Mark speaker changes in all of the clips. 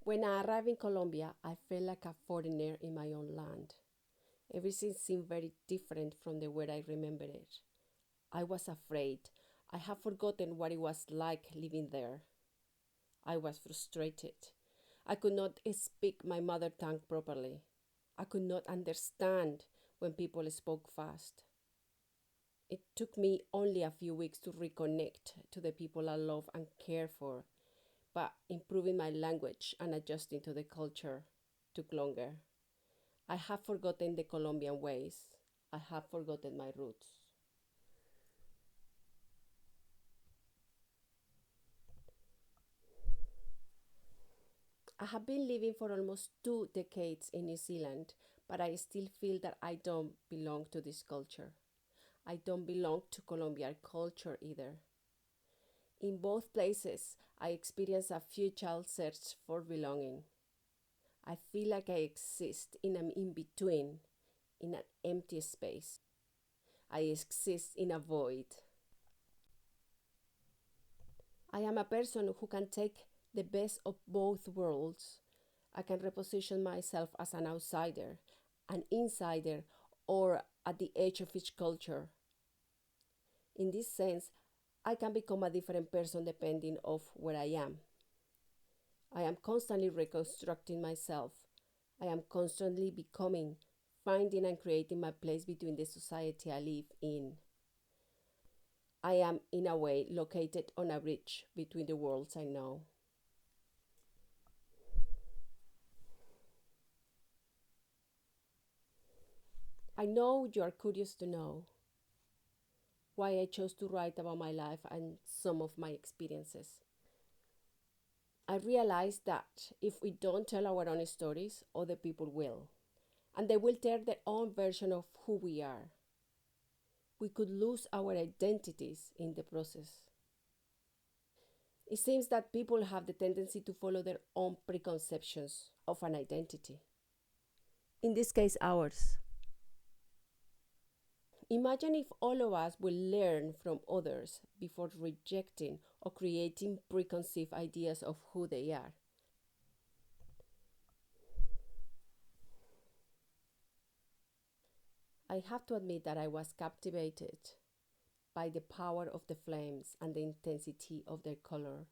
Speaker 1: When I arrived in Colombia, I felt like a foreigner in my own land. Everything seemed very different from the way I remembered it. I was afraid. I had forgotten what it was like living there. I was frustrated. I could not speak my mother tongue properly. I could not understand when people spoke fast. It took me only a few weeks to reconnect to the people I love and care for, but improving my language and adjusting to the culture took longer. I have forgotten the Colombian ways. I have forgotten my roots. I have been living for almost 2 decades in New Zealand, but I still feel that I don't belong to this culture. I don't belong to Colombian culture either. In both places, I experience a futile search for belonging. I feel like I exist in an in between, in an empty space. I exist in a void. I am a person who can take the best of both worlds. I can reposition myself as an outsider, an insider, or at the edge of each culture. In this sense, I can become a different person depending of where I am. I am constantly reconstructing myself. I am constantly becoming, finding and creating my place between the society I live in. I am, in a way, located on a bridge between the worlds I know. I know you are curious to know why I chose to write about my life and some of my experiences. I realized that if we don't tell our own stories, other people will, and they will tell their own version of who we are. We could lose our identities in the process. It seems that people have the tendency to follow their own preconceptions of an identity. In this case, ours. Imagine if all of us will learn from others before rejecting or creating preconceived ideas of who they are. I have to admit that I was captivated by the power of the flames and the intensity of their color.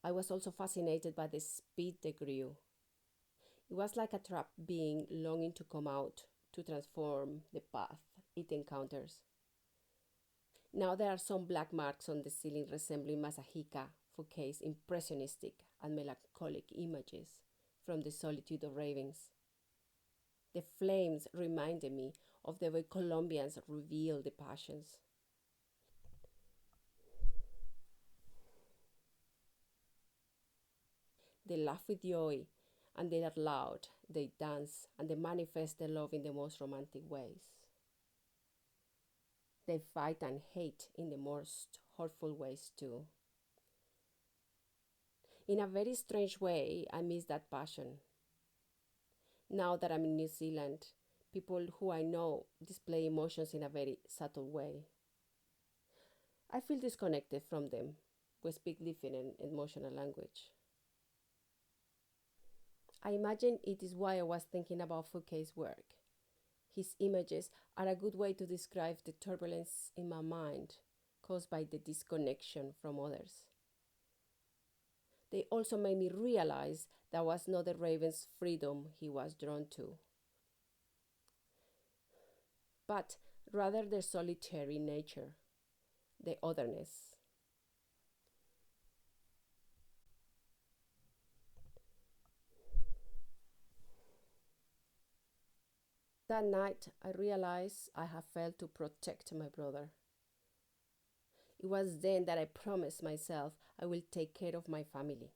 Speaker 1: I was also fascinated by the speed they grew. It was like a trapped being longing to come out to transform the path it encounters. Now there are some black marks on the ceiling resembling Masahika Fukei's impressionistic and melancholic images from the solitude of ravens. The flames reminded me of the way Colombians reveal the passions. They laugh with joy, and they are loud, they dance, and they manifest their love in the most romantic ways. They fight and hate in the most hurtful ways too. In a very strange way, I miss that passion. Now that I'm in New Zealand, people who I know display emotions in a very subtle way. I feel disconnected from them. We speak different emotional language. I imagine it is why I was thinking about Fouquet's work. His images are a good way to describe the turbulence in my mind caused by the disconnection from others. They also made me realize that was not the raven's freedom he was drawn to, but rather their solitary nature, the otherness. That night, I realized I had failed to protect my brother. It was then that I promised myself I will take care of my family.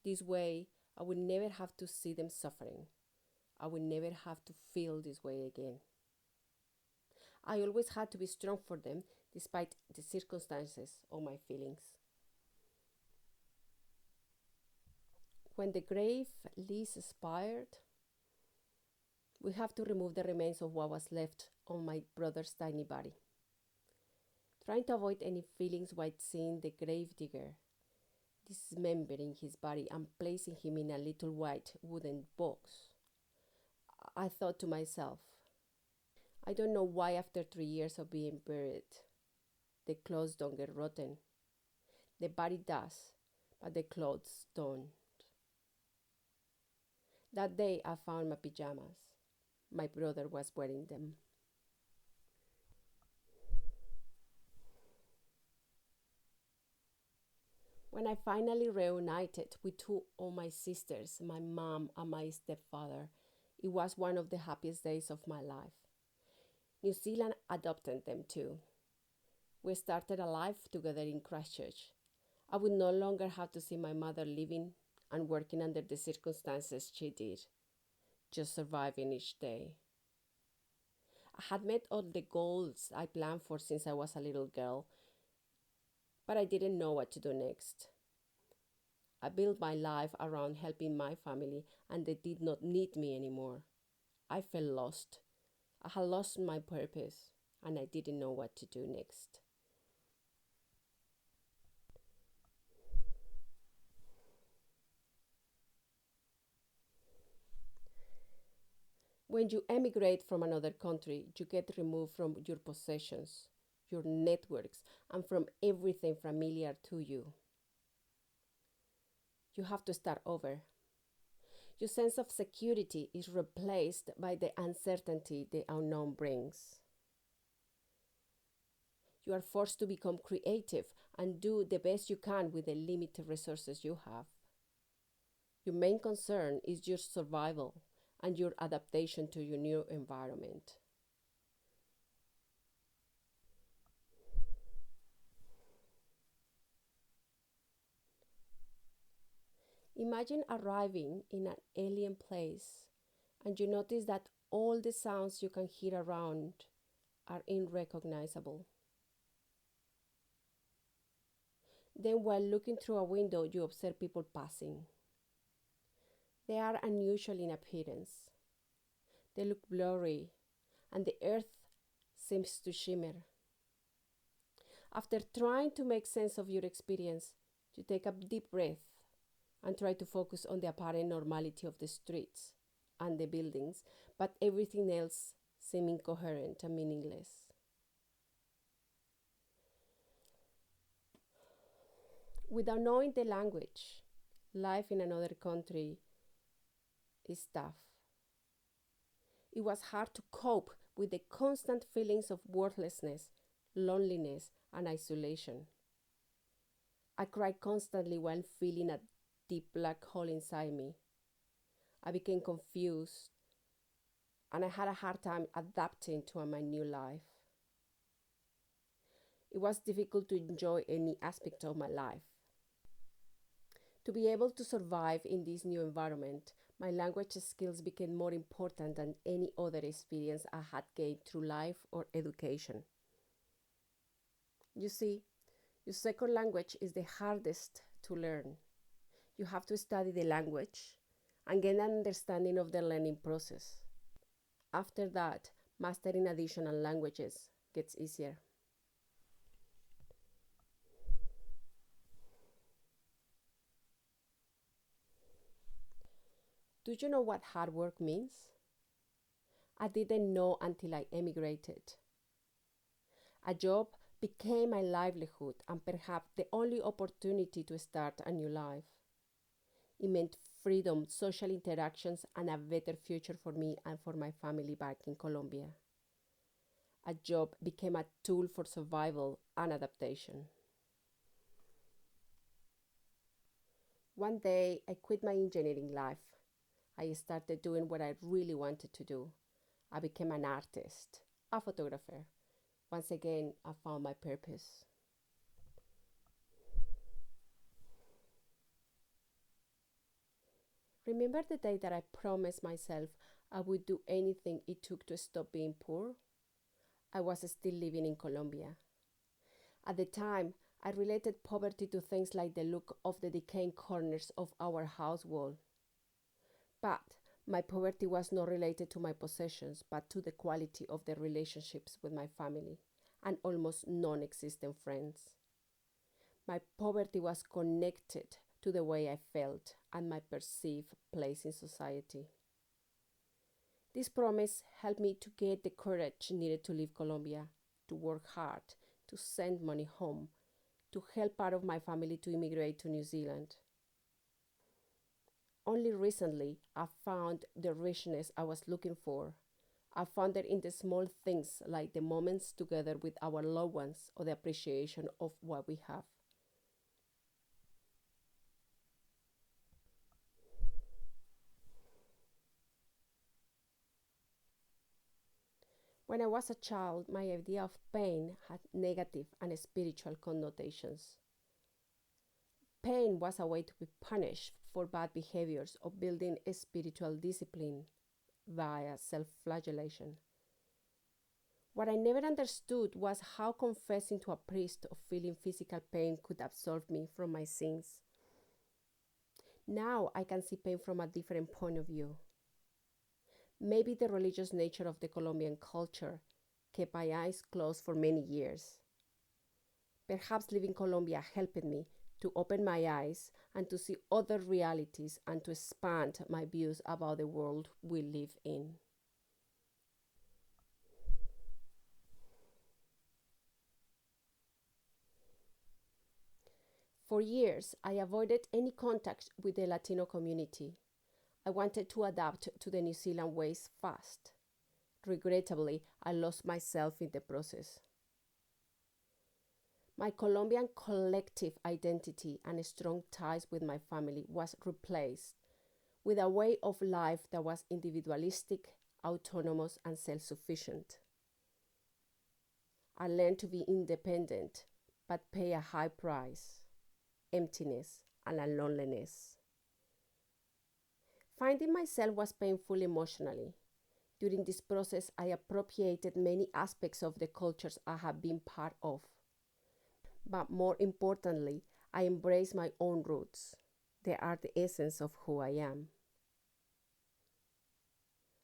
Speaker 1: This way, I will never have to see them suffering. I will never have to feel this way again. I always had to be strong for them despite the circumstances or my feelings. When the grave lease expired, we have to remove the remains of what was left on my brother's tiny body. Trying to avoid any feelings while seeing the gravedigger, dismembering his body and placing him in a little white wooden box. I thought to myself, I don't know why after 3 years of being buried, the clothes don't get rotten. The body does, but the clothes don't. That day I found my pajamas. My brother was wearing them. When I finally reunited with two of my sisters, my mom and my stepfather, it was one of the happiest days of my life. New Zealand adopted them too. We started a life together in Christchurch. I would no longer have to see my mother living and working under the circumstances she did, just surviving each day. I had met all the goals I planned for since I was a little girl, but I didn't know what to do next. I built my life around helping my family, and they did not need me anymore. I felt lost. I had lost my purpose, and I didn't know what to do next. When you emigrate from another country, you get removed from your possessions, your networks, and from everything familiar to you. You have to start over. Your sense of security is replaced by the uncertainty the unknown brings. You are forced to become creative and do the best you can with the limited resources you have. Your main concern is your survival and your adaptation to your new environment. Imagine arriving in an alien place and you notice that all the sounds you can hear around are unrecognizable. Then, while looking through a window, you observe people passing. They are unusual in appearance. They look blurry, and the earth seems to shimmer. After trying to make sense of your experience, you take a deep breath and try to focus on the apparent normality of the streets and the buildings, but everything else seems incoherent and meaningless. Without knowing the language, life in another country is tough. It was hard to cope with the constant feelings of worthlessness, loneliness, and isolation. I cried constantly while feeling a deep black hole inside me. I became confused and I had a hard time adapting to my new life. It was difficult to enjoy any aspect of my life. To be able to survive in this new environment, my language skills became more important than any other experience I had gained through life or education. You see, your second language is the hardest to learn. You have to study the language and get an understanding of the learning process. After that, mastering additional languages gets easier. Do you know what hard work means? I didn't know until I emigrated. A job became my livelihood and perhaps the only opportunity to start a new life. It meant freedom, social interactions, and a better future for me and for my family back in Colombia. A job became a tool for survival and adaptation. One day, I quit my engineering life. I started doing what I really wanted to do. I became an artist, a photographer. Once again, I found my purpose. Remember the day that I promised myself I would do anything it took to stop being poor? I was still living in Colombia. At the time, I related poverty to things like the look of the decaying corners of our house wall. But my poverty was not related to my possessions, but to the quality of the relationships with my family and almost non-existent friends. My poverty was connected to the way I felt and my perceived place in society. This promise helped me to get the courage needed to leave Colombia, to work hard, to send money home, to help part of my family to immigrate to New Zealand. Only recently, I found the richness I was looking for. I found it in the small things like the moments together with our loved ones or the appreciation of what we have. When I was a child, my idea of pain had negative and spiritual connotations. Pain was a way to be punished for bad behaviors or building a spiritual discipline via self-flagellation. What I never understood was how confessing to a priest of feeling physical pain could absolve me from my sins. Now I can see pain from a different point of view. Maybe the religious nature of the Colombian culture kept my eyes closed for many years. Perhaps leaving Colombia helped me to open my eyes and to see other realities and to expand my views about the world we live in. For years, I avoided any contact with the Latino community. I wanted to adapt to the New Zealand ways fast. Regrettably, I lost myself in the process. My Colombian collective identity and strong ties with my family was replaced with a way of life that was individualistic, autonomous, and self-sufficient. I learned to be independent, but pay a high price: emptiness and loneliness. Finding myself was painful emotionally. During this process, I appropriated many aspects of the cultures I have been part of. But more importantly, I embraced my own roots. They are the essence of who I am.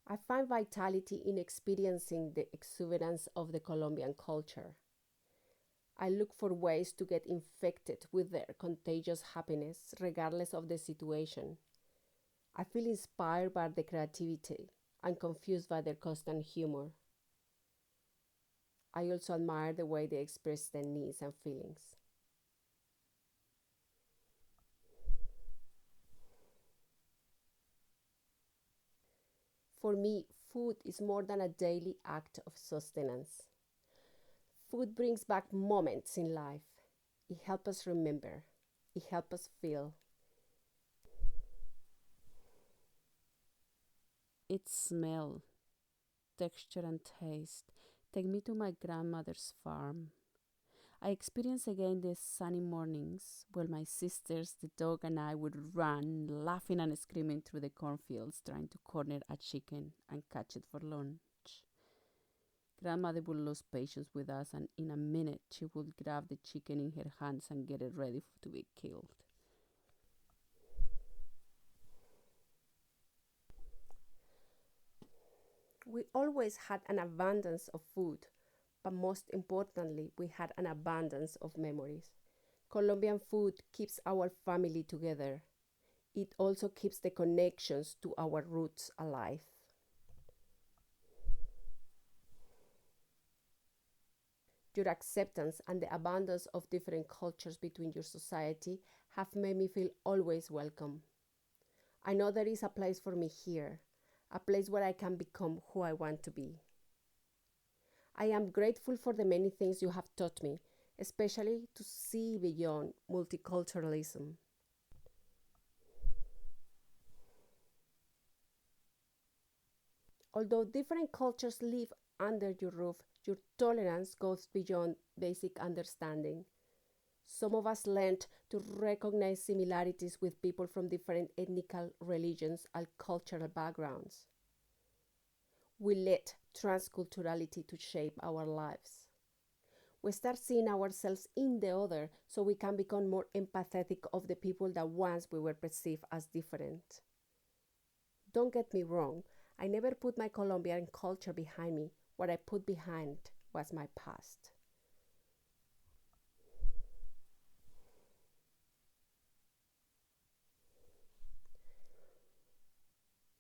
Speaker 1: I find vitality in experiencing the exuberance of the Colombian culture. I look for ways to get infected with their contagious happiness, regardless of the situation. I feel inspired by their creativity and confused by their constant humor. I also admire the way they express their needs and feelings. For me, food is more than a daily act of sustenance. Food brings back moments in life. It helps us remember. It helps us feel. Its smell, texture, and taste take me to my grandmother's farm. I experience again the sunny mornings where my sisters, the dog, and I would run, laughing and screaming through the cornfields, trying to corner a chicken and catch it for lunch. Grandmother would lose patience with us, and in a minute she would grab the chicken in her hands and get it ready to be killed. We always had an abundance of food, but most importantly, we had an abundance of memories. Colombian food keeps our family together. It also keeps the connections to our roots alive. Your acceptance and the abundance of different cultures between your society have made me feel always welcome. I know there is a place for me here, a place where I can become who I want to be. I am grateful for the many things you have taught me, especially to see beyond multiculturalism. Although different cultures live under your roof, your tolerance goes beyond basic understanding. Some of us learned to recognize similarities with people from different ethnic, religions, and cultural backgrounds. We let transculturality to shape our lives. We start seeing ourselves in the other so we can become more empathetic of the people that once we were perceived as different. Don't get me wrong, I never put my Colombian culture behind me. What I put behind was my past.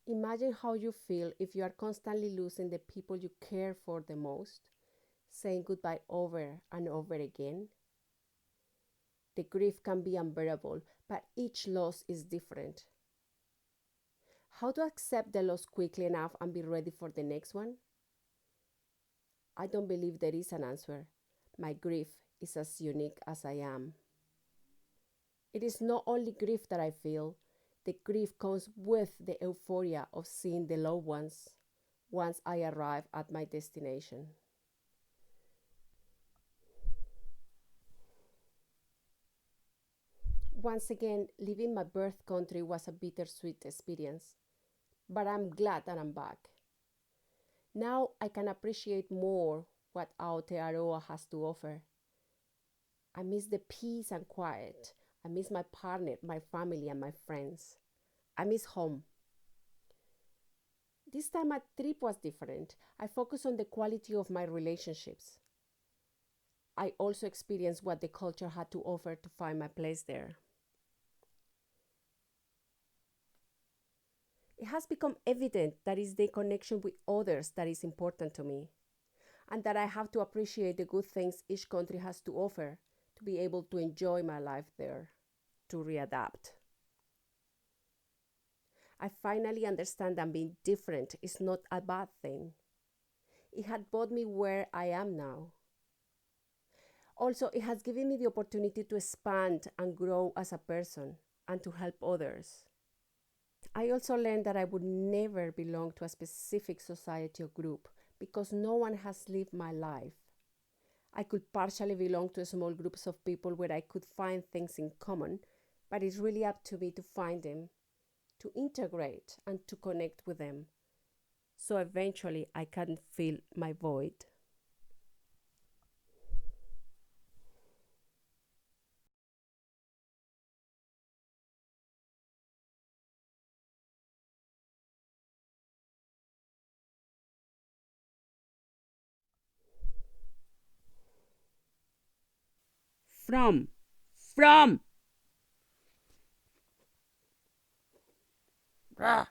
Speaker 1: Imagine how you feel if you are constantly losing the people you care for the most, saying goodbye over and over again. The grief can be unbearable, but each loss is different. How to accept the loss quickly enough and be ready for the next one? I don't believe there is an answer. My grief is as unique as I am. It is not only grief that I feel, the grief comes with the euphoria of seeing the loved ones once I arrive at my destination. Once again, leaving my birth country was a bittersweet experience, but I'm glad that I'm back. Now I can appreciate more what Aotearoa has to offer. I miss the peace and quiet. I miss my partner, my family, and my friends. I miss home. This time my trip was different. I focused on the quality of my relationships. I also experienced what the culture had to offer to find my place there. It has become evident that it's the connection with others that is important to me, and that I have to appreciate the good things each country has to offer to be able to enjoy my life there, to readapt. I finally understand that being different is not a bad thing. It had brought me where I am now. Also, it has given me the opportunity to expand and grow as a person and to help others. I also learned that I would never belong to a specific society or group because no one has lived my life. I could partially belong to small groups of people where I could find things in common, but it's really up to me to find them, to integrate, and to connect with them. So eventually I can fill my void. From, from. Rah.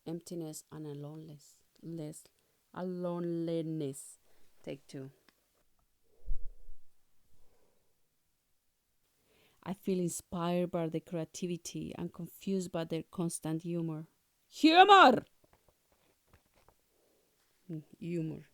Speaker 1: Emptiness and loneliness. Take two. I feel inspired by their creativity and confused by their constant humor. Humor! Humor.